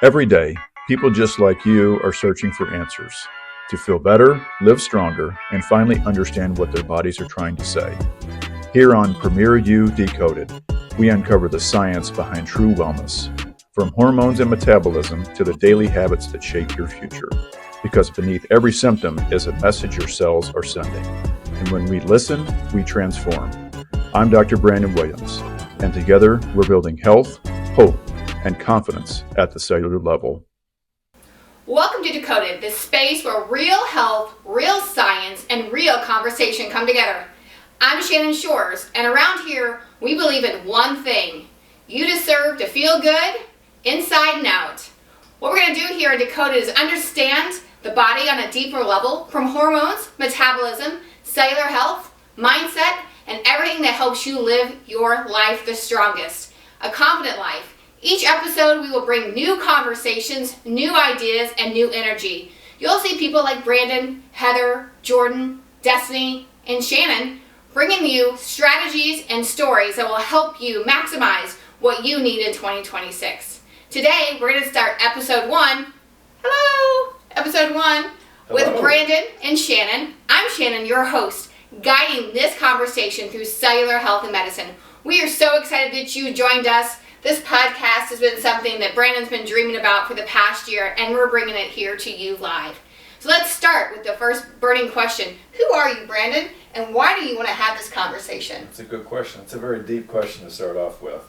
Every day, people just like you are searching for answers to feel better, live stronger, and finally understand what their bodies are trying to say. Here on PremierU Decoded, we uncover the science behind true wellness, from hormones and metabolism to the daily habits that shape your future. Because beneath every symptom is a message your cells are sending. And when we listen, we transform. I'm Dr. Brandon Williams, and together we're building health, hope, and confidence at the cellular level. Welcome to Decoded, the space where real health, real science, and real conversation come together. I'm Shannon Shores, and around here, we believe in one thing. You deserve to feel good, inside and out. What we're going to do here in Decoded is understand the body on a deeper level, from hormones, metabolism, cellular health, mindset, and everything that helps you live your life the strongest, a confident life. Each episode, we will bring new conversations, new ideas, and new energy. You'll see people like Brandon, Heather, Jordan, Destiny, and Shannon bringing you strategies and stories that will help you maximize what you need in 2026. Today, we're going to start episode 1. Hello! Episode 1 with Brandon and Shannon. I'm Shannon, your host, guiding this conversation through cellular health and medicine. We are so excited that you joined us. This podcast has been something that Brandon's been dreaming about for the past year, and we're bringing it here to you live. So let's start with the first burning question. Who are you, Brandon, and why do you want to have this conversation? It's a good question. It's a very deep question to start off with.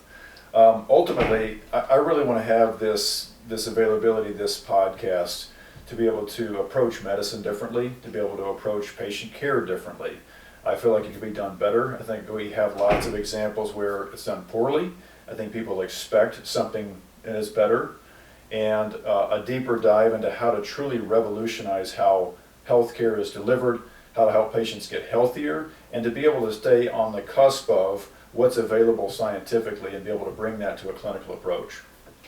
Ultimately, I really want to have this availability, this podcast, to be able to approach medicine differently, to be able to approach patient care differently. I feel like it could be done better. I think we have lots of examples where it's done poorly. I think people expect something is better, and a deeper dive into how to truly revolutionize how healthcare is delivered, how to help patients get healthier, and to be able to stay on the cusp of what's available scientifically and be able to bring that to a clinical approach.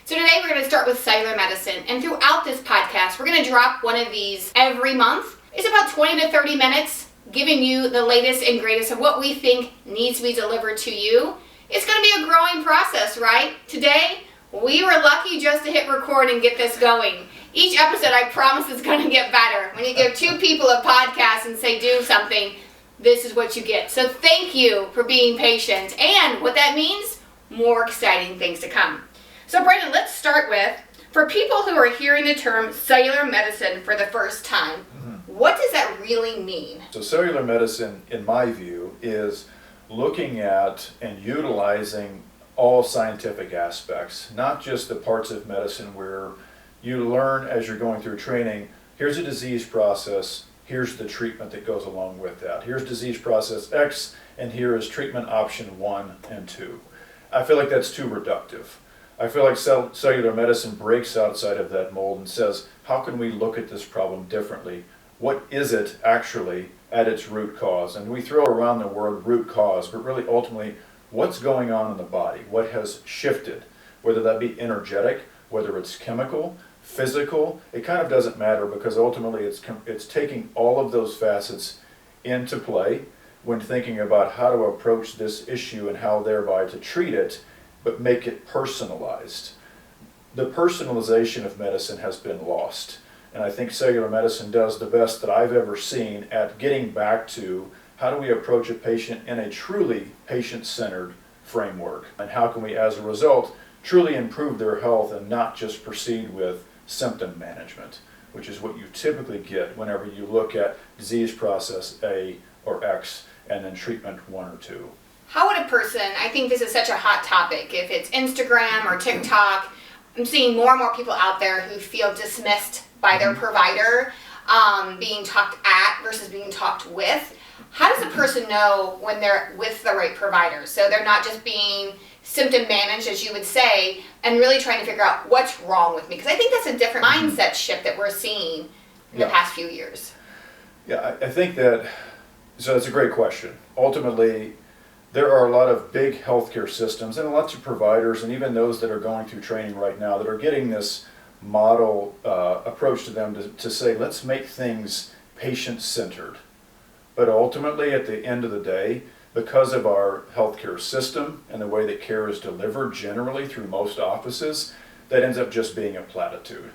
So today we're going to start with cellular medicine, and throughout this podcast, we're going to drop one of these every month. It's about 20 to 30 minutes, giving you the latest and greatest of what we think needs to be delivered to you. It's going to be a growing process, right? Today, we were lucky just to hit record and get this going. Each episode, I promise, is going to get better. When you give two people a podcast and say do something, this is what you get. So thank you for being patient. And what that means, more exciting things to come. So Brandon, let's start with, for people who are hearing the term cellular medicine for the first time, what does that really mean? So cellular medicine, in my view, is looking at and utilizing all scientific aspects, not just the parts of medicine where you learn as you're going through training, here's a disease process, here's the treatment that goes along with that. Here's disease process X, and here is treatment option 1 and 2. I feel like that's too reductive. I feel like cellular medicine breaks outside of that mold and says, how can we look at this problem differently? What is it actually at its root cause? And we throw around the word root cause, but really ultimately, what's going on in the body? What has shifted? Whether that be energetic, whether it's chemical, physical, it kind of doesn't matter, because ultimately it's taking all of those facets into play when thinking about how to approach this issue and how thereby to treat it, but make it personalized. The personalization of medicine has been lost. And I think cellular medicine does the best that I've ever seen at getting back to how do we approach a patient in a truly patient-centered framework, and how can we, as a result, truly improve their health and not just proceed with symptom management, which is what you typically get whenever you look at disease process A or X and then treatment 1 or 2. How would a person, I think this is such a hot topic, if it's Instagram or TikTok, I'm seeing more and more people out there who feel dismissed by their provider, being talked at versus being talked with. How does a person know when they're with the right provider? So they're not just being symptom managed, as you would say, and really trying to figure out what's wrong with me. Because I think that's a different mindset shift that we're seeing in the past few years. Yeah, I think that, so it's a great question. Ultimately, there are a lot of big healthcare systems and lots of providers, and even those that are going through training right now, that are getting this model approach to them to say, let's make things patient-centered. But ultimately, at the end of the day, because of our healthcare system and the way that care is delivered generally through most offices, that ends up just being a platitude.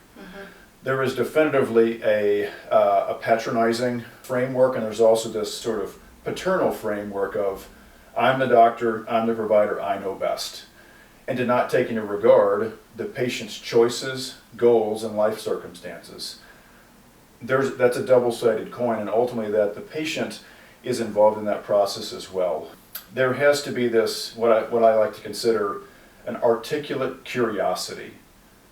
There is definitively a patronizing framework, and there's also this sort of paternal framework of, I'm the doctor, I'm the provider, I know best. And to not take into regard the patient's choices, goals, and life circumstances. That's a double-sided coin, and ultimately that the patient is involved in that process as well. There has to be this, what I like to consider an articulate curiosity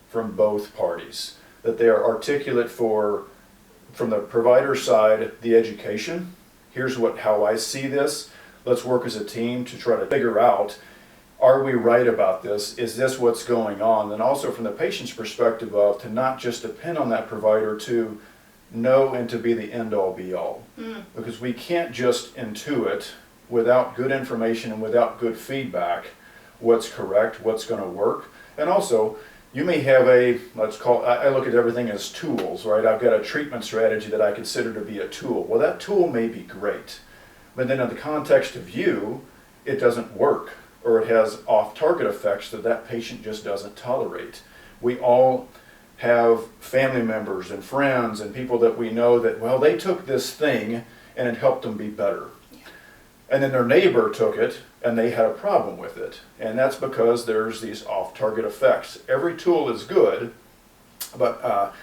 from both parties. That they are articulate from the provider side, the education. Here's how I see this. Let's work as a team to try to figure out, are we right about this? Is this what's going on? And also from the patient's perspective of, to not just depend on that provider to know and to be the end-all be-all. Because we can't just intuit without good information and without good feedback what's correct, what's going to work. And also, you may have I look at everything as tools, right? I've got a treatment strategy that I consider to be a tool. Well, that tool may be great, but then in the context of you, it doesn't work, or it has off-target effects that patient just doesn't tolerate. We all have family members and friends and people that we know that, well, they took this thing and it helped them be better. And then their neighbor took it and they had a problem with it. And that's because there's these off-target effects. Every tool is good, but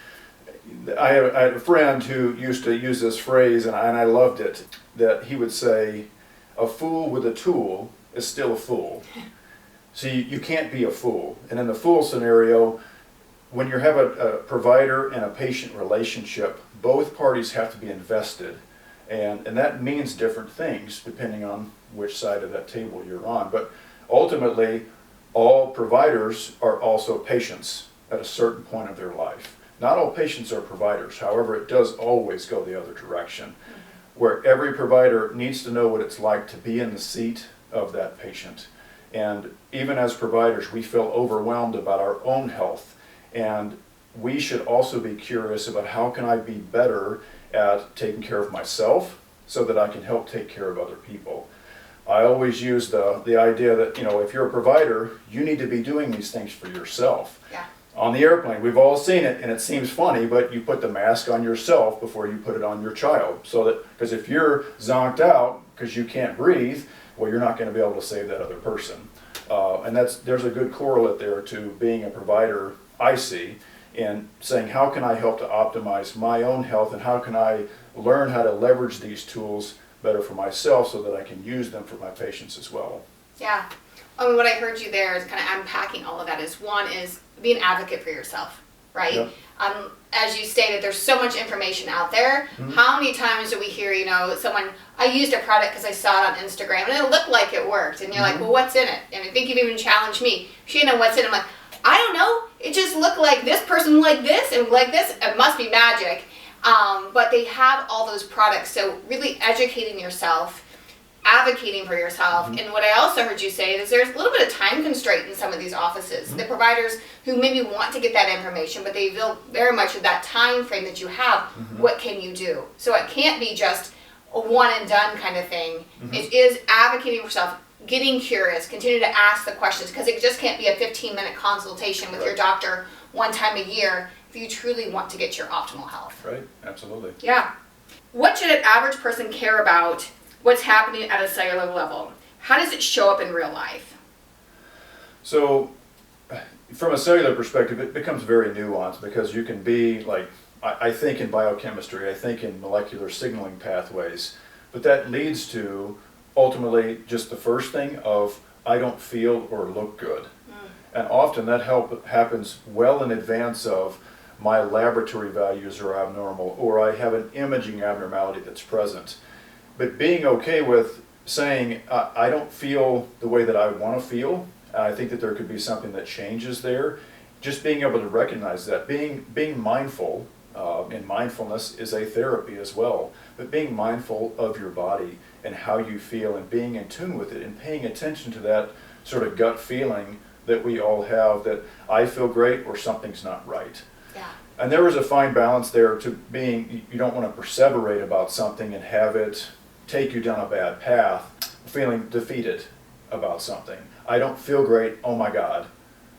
I had a friend who used to use this phrase, and I loved it, that he would say, a fool with a tool is still a fool. So you can't be a fool. And in the fool scenario, when you have a provider and a patient relationship, both parties have to be invested. And that means different things depending on which side of that table you're on. But ultimately, all providers are also patients at a certain point of their life. Not all patients are providers. However, it does always go the other direction, where every provider needs to know what it's like to be in the seat of that patient. And even as providers, we feel overwhelmed about our own health. And we should also be curious about, how can I be better at taking care of myself so that I can help take care of other people. I always use the idea that, if you're a provider, you need to be doing these things for yourself. Yeah. On the airplane, we've all seen it, and it seems funny, but you put the mask on yourself before you put it on your child. Because if you're zonked out because you can't breathe, well, you're not going to be able to save that other person. And there's a good correlate there to being a provider, I see, and saying, how can I help to optimize my own health, and how can I learn how to leverage these tools better for myself so that I can use them for my patients as well. Yeah. What I heard you there is kind of unpacking all of that is, one is be an advocate for yourself, right? Yep. As you stated, there's so much information out there. How many times do we hear, someone, I used a product because I saw it on Instagram and it looked like it worked. And you're like, well, what's in it? And I think you've even challenged me. Shannon, what's in it? I'm like, I don't know. It just looked like this person like this and like this. It must be magic. But they have all those products. So really educating yourself, advocating for yourself. And what I also heard you say is there's a little bit of time constraint in some of these offices. The providers who maybe want to get that information, but they feel very much of that time frame that you have. What can you do? So it can't be just a one and done kind of thing. It is advocating for yourself, getting curious, continue to ask the questions, because it just can't be a 15-minute consultation with your doctor one time a year if you truly want to get your optimal health. Right, absolutely. Yeah. What should an average person care about what's happening at a cellular level? How does it show up in real life? So, from a cellular perspective, it becomes very nuanced, because you can be like, I think in biochemistry, I think in molecular signaling pathways, but that leads to ultimately just the first thing of, I don't feel or look good. And often that happens well in advance of my laboratory values are abnormal, or I have an imaging abnormality that's present. But being okay with saying, I don't feel the way that I want to feel, I think that there could be something that changes there. Just being able to recognize that, being mindful, and mindfulness is a therapy as well, but being mindful of your body and how you feel and being in tune with it and paying attention to that sort of gut feeling that we all have, that I feel great or something's not right. Yeah. And there is a fine balance there to being, you don't want to perseverate about something and have it take you down a bad path, feeling defeated about something. I don't feel great, oh my God,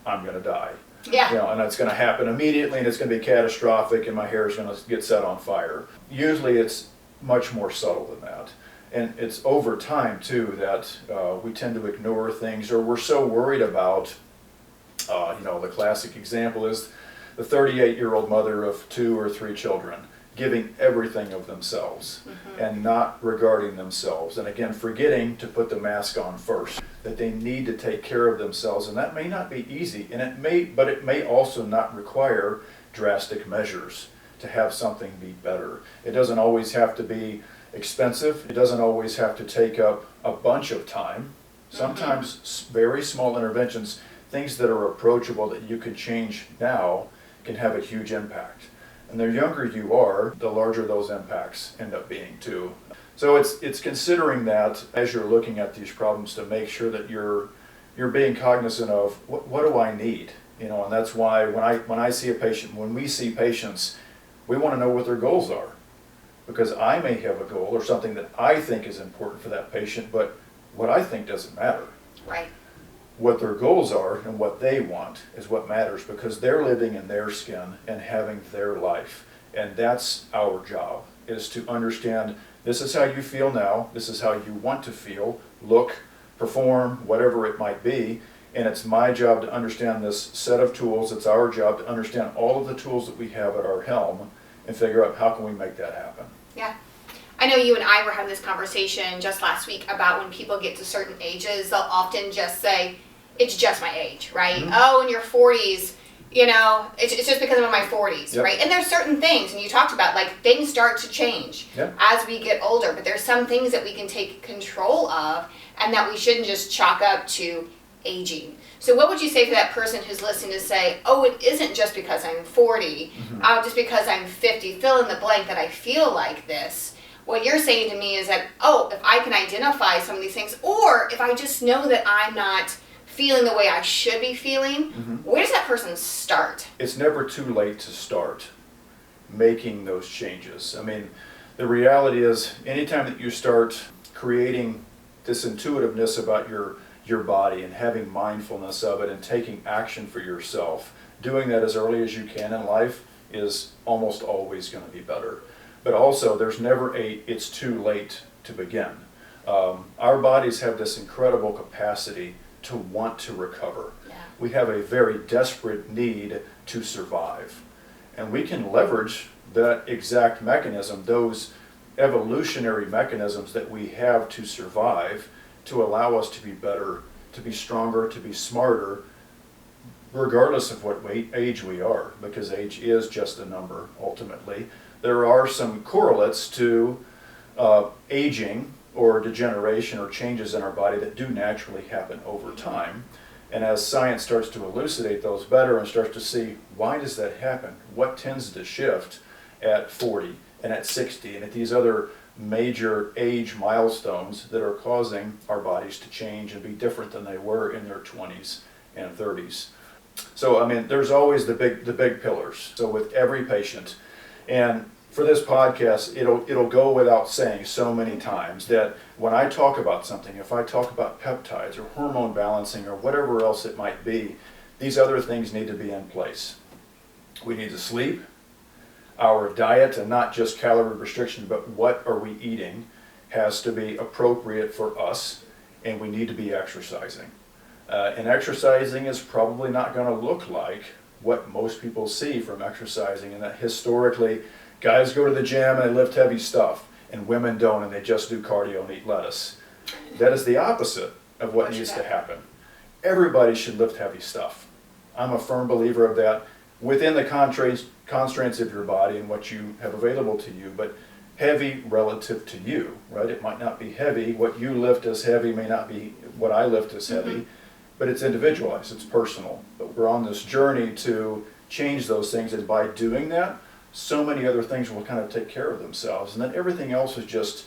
I'm going to die. Yeah. And it's going to happen immediately, and it's going to be catastrophic, and my hair is going to get set on fire. Usually it's much more subtle than that. And it's over time, too, that we tend to ignore things, or we're so worried about, the classic example is the 38-year-old mother of 2 or 3 children giving everything of themselves and not regarding themselves. And again, forgetting to put the mask on first, that they need to take care of themselves. And that may not be easy, and it may also not require drastic measures to have something be better. It doesn't always have to be expensive. It doesn't always have to take up a bunch of time. Sometimes very small interventions, things that are approachable that you can change now, can have a huge impact. And the younger you are, the larger those impacts end up being too. So it's considering that as you're looking at these problems, to make sure that you're being cognizant of what do I need, and that's why when I see a patient, when we see patients, we want to know what their goals are, because I may have a goal or something that I think is important for that patient, but what I think doesn't matter. Right. What their goals are and what they want is what matters, because they're living in their skin and having their life. And that's our job, is to understand this is how you feel now, this is how you want to feel, look, perform, whatever it might be. And it's my job to understand this set of tools. It's our job to understand all of the tools that we have at our helm and figure out how can we make that happen. Yeah. I know you and I were having this conversation just last week about when people get to certain ages, they'll often just say, it's just my age, right? Oh, in your 40s, it's just because I'm in my 40s, right? And there's certain things, and you talked about, like, things start to change as we get older, but there's some things that we can take control of and that we shouldn't just chalk up to aging. So what would you say to that person who's listening to say, oh, it isn't just because I'm 40, just because I'm 50, fill in the blank, that I feel like this. What you're saying to me is that, if I can identify some of these things, or if I just know that I'm not feeling the way I should be feeling, where does that person start? It's never too late to start making those changes. I mean, the reality is, anytime that you start creating this intuitiveness about your body and having mindfulness of it and taking action for yourself, doing that as early as you can in life is almost always going to be better. But also, there's never it's too late to begin. Our bodies have this incredible capacity to want to recover. We have a very desperate need to survive. And we can leverage that exact mechanism, those evolutionary mechanisms that we have to survive, to allow us to be better, to be stronger, to be smarter, regardless of what age we are, because age is just a number, ultimately. There are some correlates to aging or degeneration or changes in our body that do naturally happen over time. And as science starts to elucidate those better and starts to see, why does that happen? What tends to shift at 40 and at 60 and at these other major age milestones that are causing our bodies to change and be different than they were in their 20s and 30s. So, I mean, there's always the big pillars. So with every patient, and for this podcast, it'll go without saying so many times that when I talk about something, if I talk about peptides or hormone balancing or whatever else it might be, these other things need to be in place. We need to sleep, our diet, and not just calorie restriction, but what are we eating, has to be appropriate for us, and we need to be exercising. And exercising is probably not going to look like what most people see from exercising, and that historically, guys go to the gym and they lift heavy stuff, and women don't, and they just do cardio and eat lettuce. That is the opposite of what needs to happen. Everybody should lift heavy stuff. I'm a firm believer of that within the constraints of your body and what you have available to you, but heavy relative to you, right? It might not be heavy. What you lift as heavy may not be what I lift as heavy, but it's individualized, it's personal. But we're on this journey to change those things, and by doing that, so many other things will kind of take care of themselves, and then everything else is just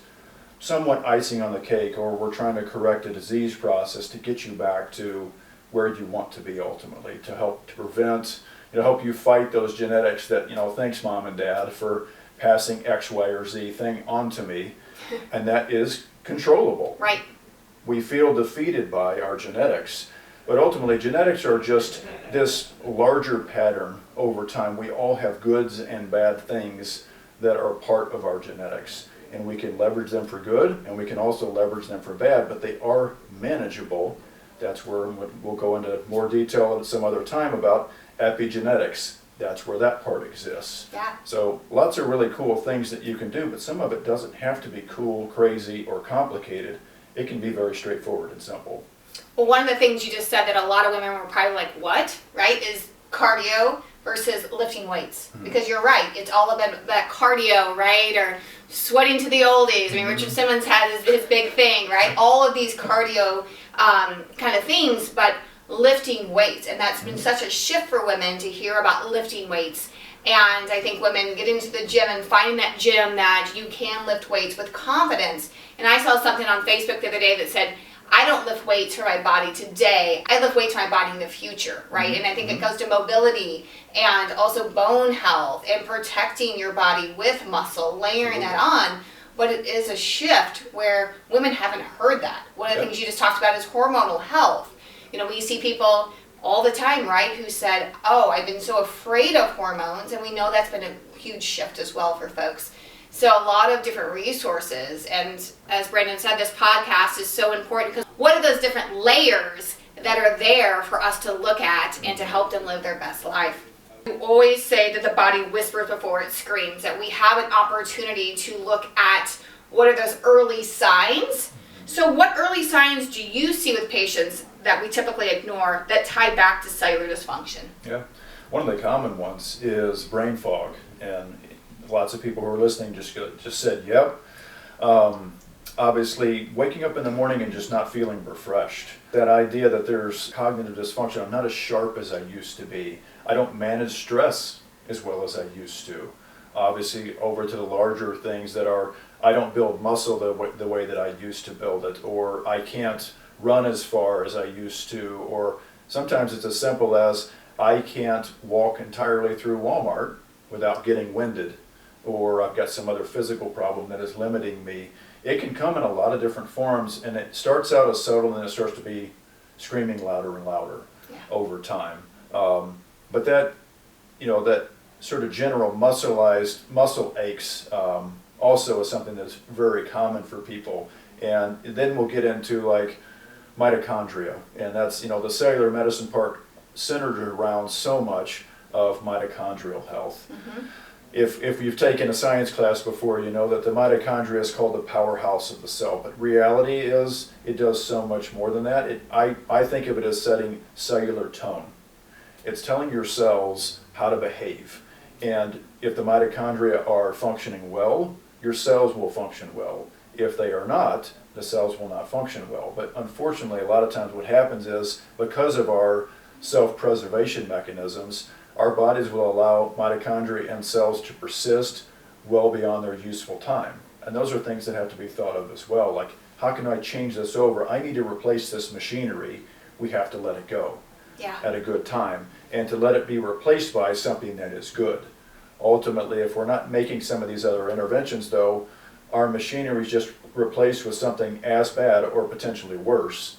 somewhat icing on the cake, or we're trying to correct a disease process to get you back to where you want to be ultimately, to help to prevent, help you fight those genetics that, thanks mom and dad for passing X, Y, or Z thing onto me, and that is controllable. Right. We feel defeated by our genetics, But ultimately, genetics are just this larger pattern over time. We all have goods and bad things that are part of our genetics. And we can leverage them for good, and we can also leverage them for bad, but they are manageable. That's where we'll go into more detail at some other time about epigenetics. That's where that part exists. Yeah. So lots of really cool things that you can do, but some of it doesn't have to be cool, crazy, or complicated. It can be very straightforward and simple. Well, one of the things you just said that a lot of women were probably like, what, right, is cardio versus lifting weights. Because you're right, it's all about that cardio, right, or sweating to the oldies. I mean, Richard Simmons has his big thing, right, all of these cardio kind of things, but lifting weights, and that's been such a shift for women to hear about lifting weights. And I think women get into the gym and finding that gym that you can lift weights with confidence. And I saw something on Facebook the other day that said, I don't lift weights for my body today, I lift weights for my body in the future, right? And I think it goes to mobility and also bone health and protecting your body with muscle, layering that on. But it is a shift where women haven't heard that. One of the things you just talked about is hormonal health. You know, we see people all the time, right, who said, oh, I've been so afraid of hormones, and we know that's been a huge shift as well for folks. So a lot of different resources, and as Brandon said, this podcast is so important because what are those different layers that are there for us to look at and to help them live their best life? We always say that the body whispers before it screams, that we have an opportunity to look at what are those early signs. So what early signs do you see with patients that we typically ignore that tie back to cellular dysfunction? Yeah, one of the common ones is brain fog, and lots of people who are listening just said, yep. Obviously, waking up in the morning and just not feeling refreshed. That idea that there's cognitive dysfunction, I'm not as sharp as I used to be. I don't manage stress as well as I used to. Obviously, over to the larger things that are, I don't build muscle the way that I used to build it, or I can't run as far as I used to, or sometimes it's as simple as I can't walk entirely through Walmart without getting winded, or I've got some other physical problem that is limiting me. It can come in a lot of different forms, and it starts out as subtle and then it starts to be screaming louder and louder over time. But that, you know, that sort of general muscle aches also is something that's very common for people. And then we'll get into like mitochondria, and that's, you know, the cellular medicine part centered around so much of mitochondrial health. If you've taken a science class before, you know that the mitochondria is called the powerhouse of the cell, but reality is it does so much more than that. I think of it as setting cellular tone. It's telling your cells how to behave, and if the mitochondria are functioning well, your cells will function well. If they are not, the cells will not function well. But unfortunately, a lot of times what happens is, because of our self-preservation mechanisms, our bodies will allow mitochondria and cells to persist well beyond their useful time. And those are things that have to be thought of as well. Like, how can I change this over? I need to replace this machinery. We have to let it go at a good time, and to let it be replaced by something that is good. Ultimately, if we're not making some of these other interventions, though, our machinery is just replaced with something as bad or potentially worse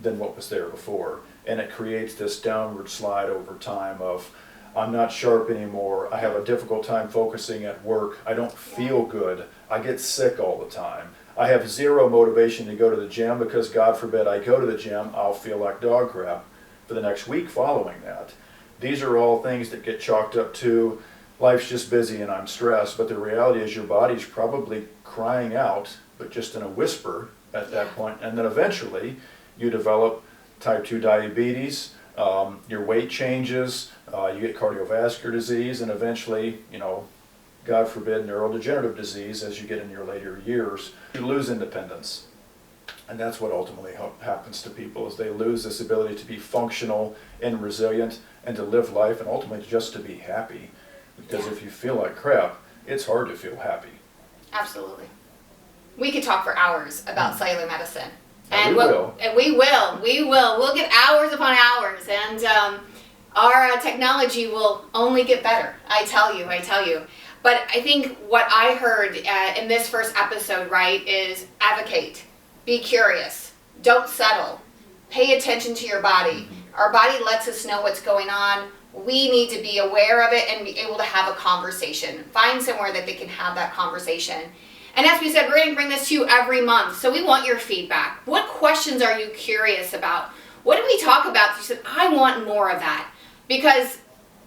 than what was there before. And it creates this downward slide over time of, I'm not sharp anymore, I have a difficult time focusing at work, I don't feel good, I get sick all the time, I have zero motivation to go to the gym because, God forbid, I go to the gym, I'll feel like dog crap for the next week following that. These are all things that get chalked up to, life's just busy and I'm stressed, but the reality is your body's probably crying out, but just in a whisper at that point. And then eventually you develop type 2 diabetes, your weight changes, you get cardiovascular disease, and eventually, you know, God forbid, neurodegenerative disease as you get in your later years. You lose independence. And that's what ultimately happens to people, is they lose this ability to be functional and resilient and to live life, and ultimately just to be happy. Because if you feel like crap, it's hard to feel happy. Absolutely. We could talk for hours about cellular medicine. And we will. And we will. We'll get hours upon hours. And our technology will only get better. I tell you. But I think what I heard in this first episode, right, is advocate. Be curious. Don't settle. Pay attention to your body. Our body lets us know what's going on. We need to be aware of it and be able to have a conversation. Find somewhere that they can have that conversation. And as we said, we're going to bring this to you every month. So we want your feedback. What questions are you curious about? What did we talk about? You said, I want more of that. Because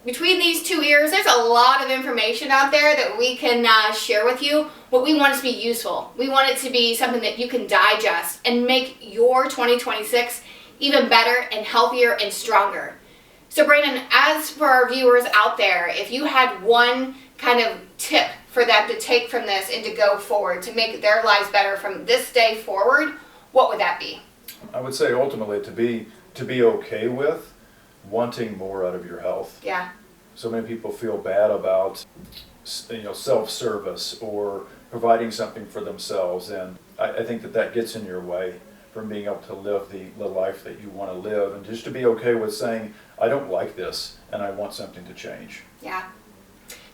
between these 2 years, there's a lot of information out there that we can share with you. But we want it to be useful. We want it to be something that you can digest and make your 2026 even better and healthier and stronger. So Brandon, as for our viewers out there, if you had one kind of tip for them to take from this and to go forward to make their lives better from this day forward, what would that be? I would say ultimately to be okay with wanting more out of your health. Yeah. So many people feel bad about self-service or providing something for themselves, and I think that gets in your way from being able to live the life that you want to live, and just to be okay with saying, I don't like this and I want something to change. Yeah.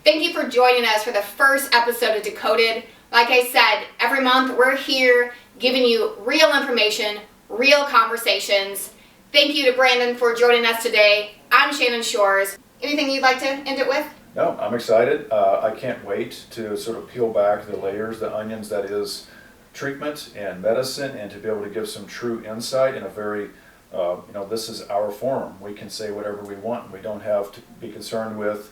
Thank you for joining us for the first episode of Decoded. Like I said, every month we're here giving you real information, real conversations. Thank you to Brandon for joining us today. I'm Shannon Shores. Anything you'd like to end it with? No, I'm excited. I can't wait to sort of peel back the layers, the onions that is treatment and medicine, and to be able to give some true insight in a very, this is our forum. We can say whatever we want, and we don't have to be concerned with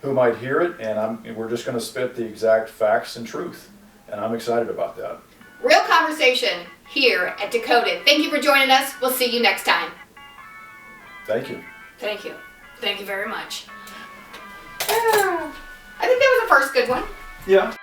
who might hear it, and we're just going to spit the exact facts and truth, and I'm excited about that. Real conversation here at Decoded. Thank you for joining us. We'll see you next time. Thank you. Thank you. Thank you very much. I think that was the first good one. Yeah.